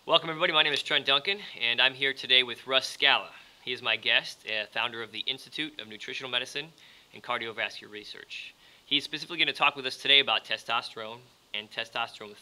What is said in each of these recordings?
Welcome everybody, my name is Trent Duncan, and I'm here today with Russ Scala. He is my guest, founder of the Institute of Nutritional Medicine and Cardiovascular Research. He's specifically going to talk with us today about testosterone and testosterone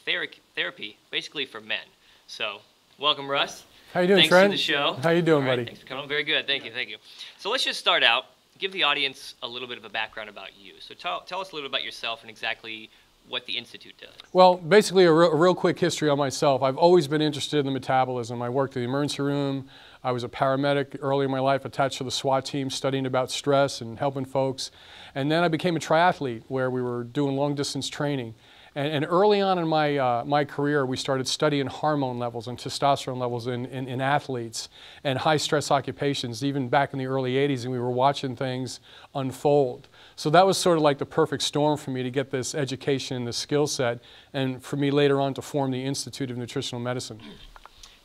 therapy, basically for men. So, welcome Russ. How you doing, Thanks Trent? Thanks for the show. How you doing, All right, buddy? Thanks for coming. Very good, thank you. So let's just start out. Give the audience a little bit of a background about you. So tell us a little bit about yourself and exactly what the Institute does. Well, basically a real quick history on myself. I've always been interested in the metabolism. I worked in the emergency room. I was a paramedic early in my life, attached to the SWAT team, studying about stress and helping folks. And then I became a triathlete where we were doing long distance training. And early on in my career, we started studying hormone levels and testosterone levels in athletes and high stress occupations, even back in the early 80s, and we were watching things unfold. So that was sort of like the perfect storm for me to get this education and this skill set, and for me later on to form the Institute of Nutritional Medicine.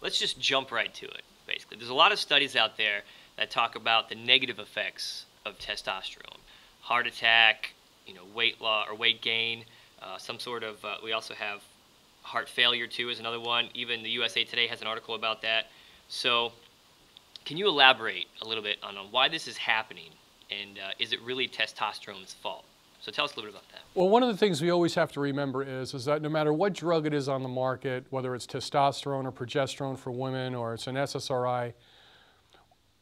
Let's just jump right to it, basically. There's a lot of studies out there that talk about the negative effects of testosterone. Heart attack, weight loss or weight gain, some sort of, we also have heart failure too is another one. Even the USA Today has an article about that. So can you elaborate a little bit on why this is happening, and is it really testosterone's fault? So tell us a little bit about that. Well, one of the things we always have to remember is that no matter what drug it is on the market, whether it's testosterone or progesterone for women or it's an SSRI,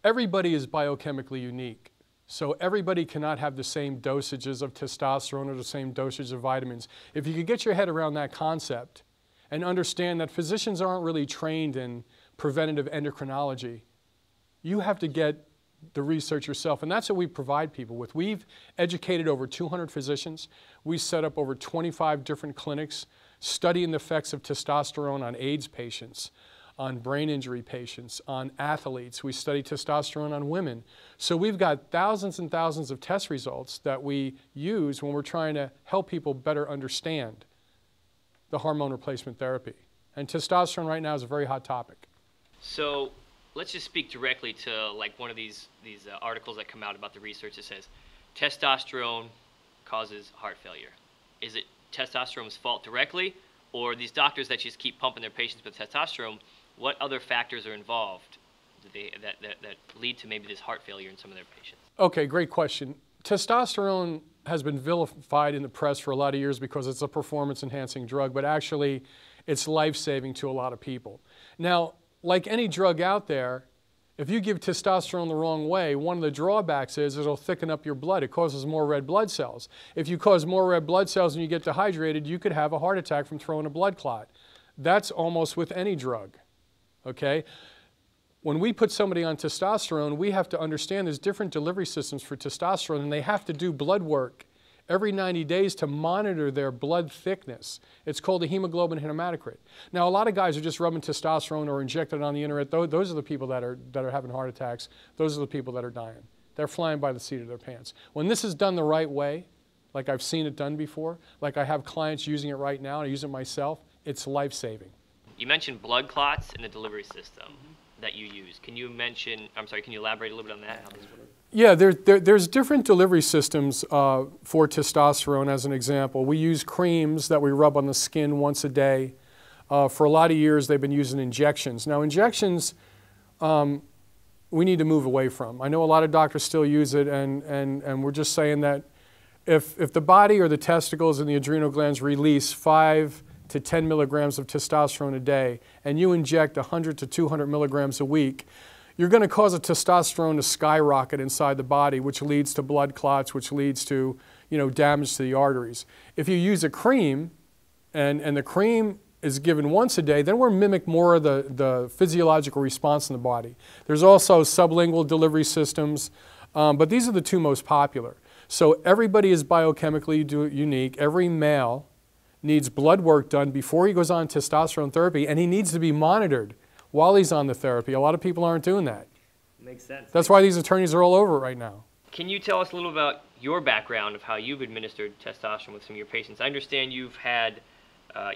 everybody is biochemically unique. So everybody cannot have the same dosages of testosterone or the same dosage of vitamins. If you could get your head around that concept and understand that physicians aren't really trained in preventative endocrinology, you have to get the research yourself, and that's what we provide people with. We've educated over 200 physicians. We set up over 25 different clinics studying the effects of testosterone on AIDS patients, on brain injury patients, on athletes. We study testosterone on women. So we've got thousands and thousands of test results that we use when we're trying to help people better understand the hormone replacement therapy. And testosterone right now is a very hot topic. So let's just speak directly to like one of these articles that come out about the research that says testosterone causes heart failure. Is it testosterone's fault directly, or these doctors that just keep pumping their patients with testosterone? What other factors are involved that lead to maybe this heart failure in some of their patients? Okay, great question. Testosterone has been vilified in the press for a lot of years because it's a performance-enhancing drug, but actually it's life-saving to a lot of people. Now, like any drug out there, if you give testosterone the wrong way, one of the drawbacks is it'll thicken up your blood. It causes more red blood cells. If you cause more red blood cells and you get dehydrated, you could have a heart attack from throwing a blood clot. That's almost with any drug. Okay? When we put somebody on testosterone, we have to understand there's different delivery systems for testosterone, and they have to do blood work every 90 days to monitor their blood thickness. It's called a hemoglobin hematocrit. Now, a lot of guys are just rubbing testosterone or injecting it on the internet. Those are the people that are having heart attacks. Those are the people that are dying. They're flying by the seat of their pants. When this is done the right way, like I've seen it done before, like I have clients using it right now, and I use it myself, it's life-saving. You mentioned blood clots in the delivery system that you use. Can you elaborate a little bit on that? How this works? Yeah, there's different delivery systems for testosterone, as an example. We use creams that we rub on the skin once a day. For a lot of years, they've been using injections. Now, injections, we need to move away from. I know a lot of doctors still use it, and we're just saying that if the body or the testicles and the adrenal glands release 5 to 10 milligrams of testosterone a day, and you inject 100 to 200 milligrams a week, you're going to cause a testosterone to skyrocket inside the body, which leads to blood clots, which leads to damage to the arteries. If you use a cream, and the cream is given once a day, then we'll mimic more of the physiological response in the body. There's also sublingual delivery systems, but these are the two most popular. So everybody is biochemically unique. Every male needs blood work done before he goes on testosterone therapy, and he needs to be monitored while he's on the therapy. A lot of people aren't doing that. Makes sense. That's why these attorneys are all over it right now. Can you tell us a little about your background of how you've administered testosterone with some of your patients? I understand you've had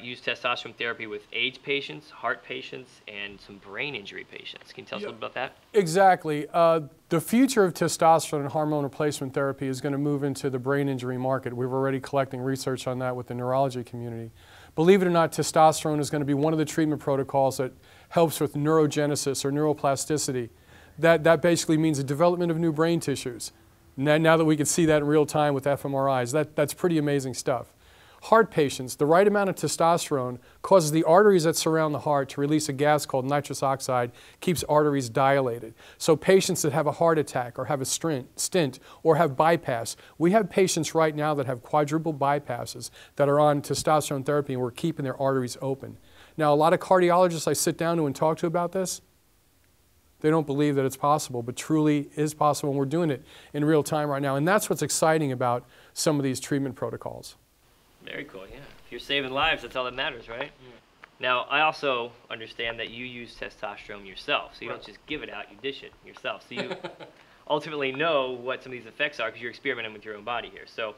use testosterone therapy with AIDS patients, heart patients, and some brain injury patients. Can you tell us a little about that? Exactly. The future of testosterone and hormone replacement therapy is going to move into the brain injury market. We're already collecting research on that with the neurology community. Believe it or not, testosterone is going to be one of the treatment protocols that helps with neurogenesis or neuroplasticity. That basically means the development of new brain tissues. Now that we can see that in real time with fMRIs, that's pretty amazing stuff. Heart patients, the right amount of testosterone causes the arteries that surround the heart to release a gas called nitrous oxide, keeps arteries dilated. So patients that have a heart attack or have a stent or have bypass, we have patients right now that have quadruple bypasses that are on testosterone therapy, and we're keeping their arteries open. Now, a lot of cardiologists I sit down to and talk to about this, they don't believe that it's possible, but truly is possible, and we're doing it in real time right now. And that's what's exciting about some of these treatment protocols. Very cool, yeah. If you're saving lives, that's all that matters, right? Yeah. Now, I also understand that you use testosterone yourself, so you don't just give it out, you dish it yourself. So you ultimately know what some of these effects are because you're experimenting with your own body here. So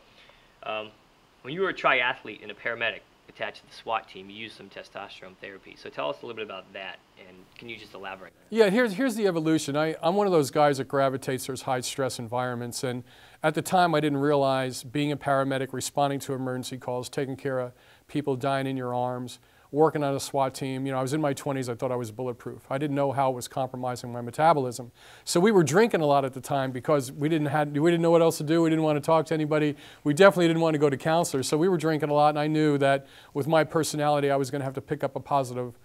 when you were a triathlete and a paramedic attached to the SWAT team, you used some testosterone therapy. So tell us a little bit about that, and can you just elaborate? Yeah, here's the evolution. I'm one of those guys that gravitates towards high-stress environments, and at the time I didn't realize being a paramedic, responding to emergency calls, taking care of people dying in your arms, working on a SWAT team. You know, I was in my 20s, I thought I was bulletproof. I didn't know how it was compromising my metabolism. So we were drinking a lot at the time because we didn't know what else to do. We didn't want to talk to anybody. We definitely didn't want to go to counselors. So we were drinking a lot, and I knew that with my personality, I was going to have to pick up a positive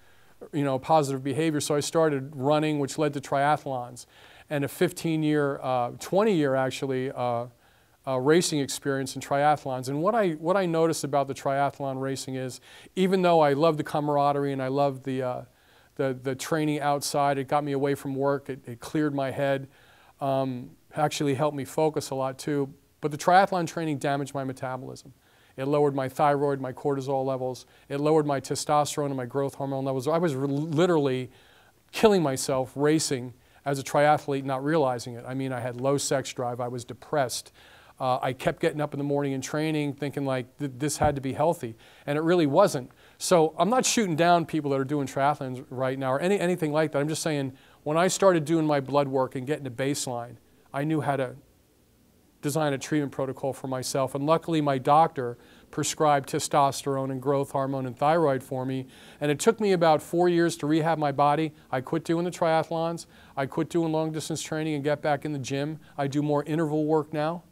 behavior. So I started running, which led to triathlons, and a 15-year, 20-year actually, racing experience in triathlons. And what I noticed about the triathlon racing is, even though I love the camaraderie and I love the training outside, it got me away from work, it cleared my head, actually helped me focus a lot too, but the triathlon training damaged my metabolism. It lowered my thyroid, my cortisol levels, it lowered my testosterone and my growth hormone levels. I was literally killing myself racing as a triathlete, not realizing it. I mean, I had low sex drive, I was depressed. I kept getting up in the morning and training, thinking like this had to be healthy, and it really wasn't. So I'm not shooting down people that are doing triathlons right now or anything like that. I'm just saying, when I started doing my blood work and getting to baseline, I knew how to design a treatment protocol for myself. And luckily, my doctor prescribed testosterone and growth hormone and thyroid for me. And it took me about 4 years to rehab my body. I quit doing the triathlons. I quit doing long distance training and get back in the gym. I do more interval work now.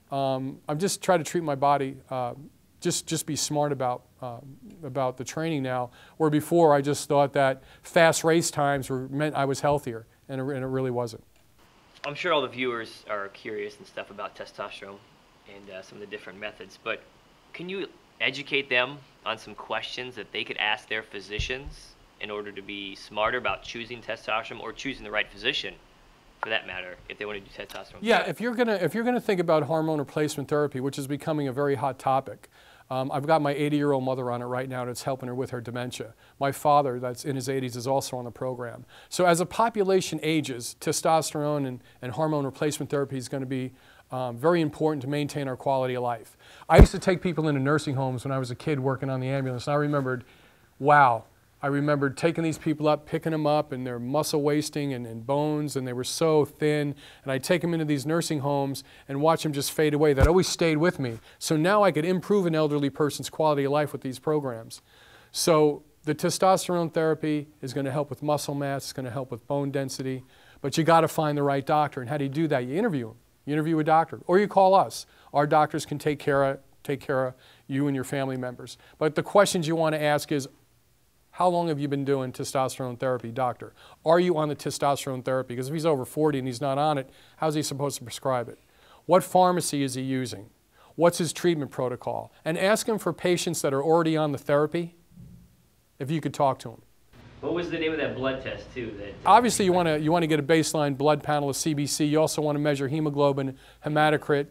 I'm just trying to treat my body, just be smart about the training now, where before I just thought that fast race times meant I was healthier, and it really wasn't. I'm sure all the viewers are curious and stuff about testosterone and some of the different methods, but can you educate them on some questions that they could ask their physicians in order to be smarter about choosing testosterone or choosing the right physician, for that matter, if they want to do testosterone? Yeah, if you're gonna think about hormone replacement therapy, which is becoming a very hot topic, I've got my 80-year-old mother on it right now, and it's helping her with her dementia. My father, that's in his 80s, is also on the program. So as a population ages, testosterone and hormone replacement therapy is going to be very important to maintain our quality of life. I used to take people into nursing homes when I was a kid working on the ambulance, and I remembered, wow. I remembered taking these people up, picking them up, and their muscle wasting and bones, and they were so thin. And I'd take them into these nursing homes and watch them just fade away. That always stayed with me. So now I could improve an elderly person's quality of life with these programs. So the testosterone therapy is going to help with muscle mass, it's going to help with bone density, but you got to find the right doctor. And how do you do that? You interview them. You interview a doctor, or you call us. Our doctors can take care of you and your family members. But the questions you want to ask is, how long have you been doing testosterone therapy, doctor? Are you on the testosterone therapy? Because if he's over 40 and he's not on it, how's he supposed to prescribe it? What pharmacy is he using? What's his treatment protocol? And ask him for patients that are already on the therapy, if you could talk to him. What was the name of that blood test, too? Obviously, you want to get a baseline blood panel of CBC. You also want to measure hemoglobin, hematocrit,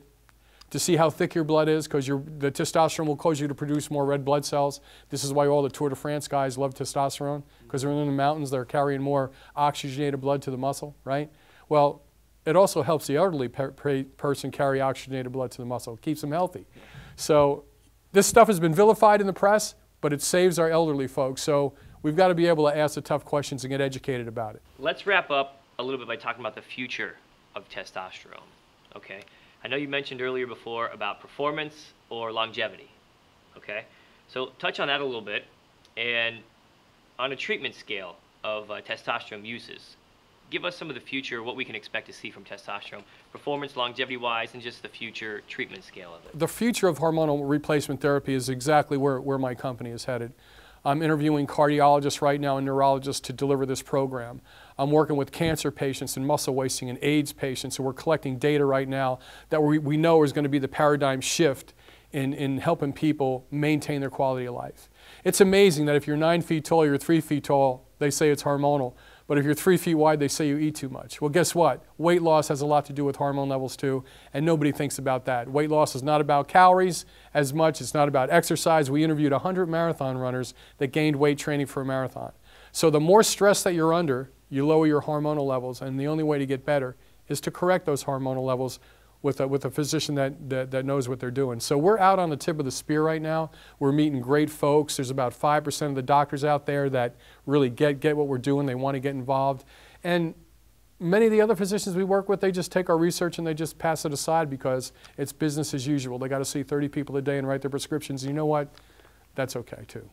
to see how thick your blood is, because the testosterone will cause you to produce more red blood cells. This is why all the Tour de France guys love testosterone, because they're in the mountains, they're carrying more oxygenated blood to the muscle, right? Well, it also helps the elderly person carry oxygenated blood to the muscle. It keeps them healthy. So this stuff has been vilified in the press, but it saves our elderly folks. So we've got to be able to ask the tough questions and get educated about it. Let's wrap up a little bit by talking about the future of testosterone. Okay, I know you mentioned earlier before about performance or longevity. Okay, so touch on that a little bit, and on a treatment scale of testosterone uses, give us some of the future, what we can expect to see from testosterone, performance, longevity-wise, and just the future treatment scale of it. The future of hormonal replacement therapy is exactly where my company is headed. I'm interviewing cardiologists right now and neurologists to deliver this program. I'm working with cancer patients and muscle wasting and AIDS patients, and we're collecting data right now that we know is going to be the paradigm shift in helping people maintain their quality of life. It's amazing that if you're 9 feet tall, you're 3 feet tall, they say it's hormonal. But if you're 3 feet wide, they say you eat too much. Well, guess what? Weight loss has a lot to do with hormone levels too, and nobody thinks about that. Weight loss is not about calories as much. It's not about exercise. We interviewed 100 marathon runners that gained weight training for a marathon. So the more stress that you're under, you lower your hormonal levels, and the only way to get better is to correct those hormonal levels with a physician that knows what they're doing. So we're out on the tip of the spear right now. We're meeting great folks. There's about 5% of the doctors out there that really get what we're doing. They want to get involved. And many of the other physicians we work with, they just take our research and they just pass it aside because it's business as usual. They got to see 30 people a day and write their prescriptions. And you know what? That's okay too.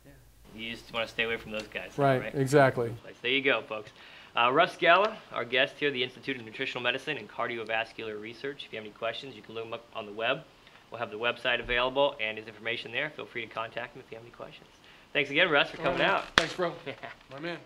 Yeah. You just want to stay away from those guys. Right, exactly. There you go, folks. Russ Scala, our guest here, the Institute of Nutritional Medicine and Cardiovascular Research. If you have any questions, you can look him up on the web. We'll have the website available and his information there. Feel free to contact him if you have any questions. Thanks again, Russ, for coming out. Thanks, bro. My man.